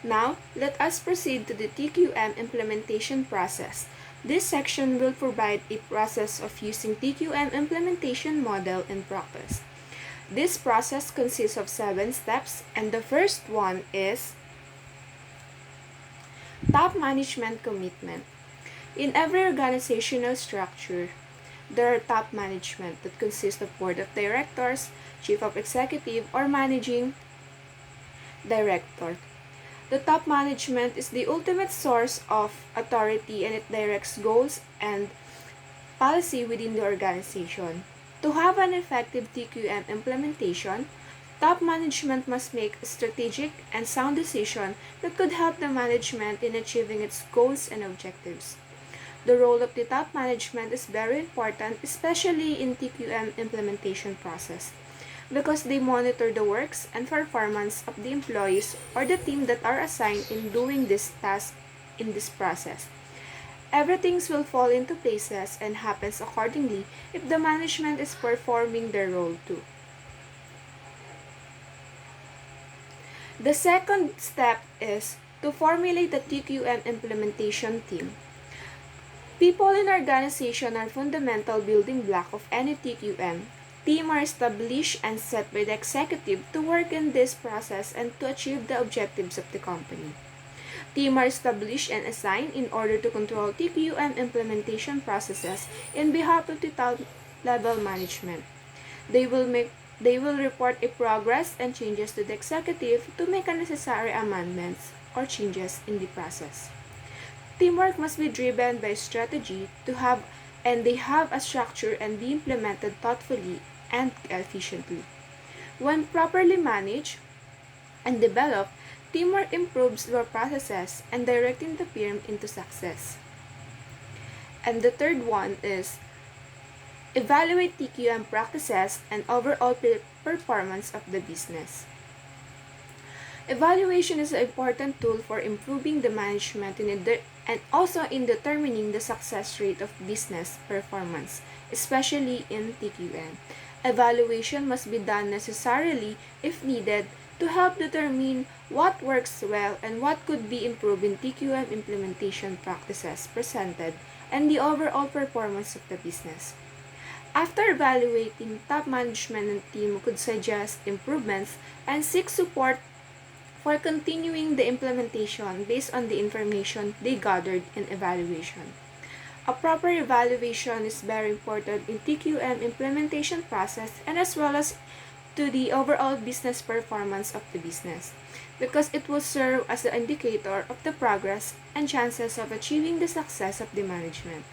Now, let us proceed to the Tqm implementation process. This section will provide a process of using Tqm implementation model in practice. This process consists of 7 steps, and the first one is top management commitment. In every organizational structure, there are top management that consists of board of directors, chief of executive, or managing director. The top management is the ultimate source of authority, and it directs goals and policy within the organization. To have an effective Tqm implementation, top management must make a strategic and sound decision that could help the management in achieving its goals and objectives. The role of the top management is very important, especially in Tqm implementation process, because they monitor the works and performance of the employees or the team that are assigned in doing this task in this process. Everything will fall into places and happens accordingly if the management is performing their role too. The second step is to formulate a Tqm implementation team. People in organization are fundamental building block of any Tqm. Teams are established and set by the executive to work in this process and to achieve the objectives of the company. Teams are established and assigned in order to control Tqm implementation processes in behalf of the top-level management. They will report a progress and changes to the executive to make necessary amendments or changes in the process. Teamwork must be driven by strategy and they have a structure and be implemented thoughtfully and efficiently. When properly managed and developed, teamwork improves your processes and directing the firm into success. And the third one is evaluate Tqm practices and overall performance of the business. Evaluation is an important tool for improving the management and also in determining the success rate of business performance, especially in Tqm. Evaluation must be done necessarily, if needed, to help determine what works well and what could be improved in Tqm implementation practices presented and the overall performance of the business. After evaluating, top management and team could suggest improvements and seek support for continuing the implementation based on the information they gathered in evaluation. A proper evaluation is very important in Tqm implementation process and as well as to the overall business performance of the business, because it will serve as the indicator of the progress and chances of achieving the success of the management.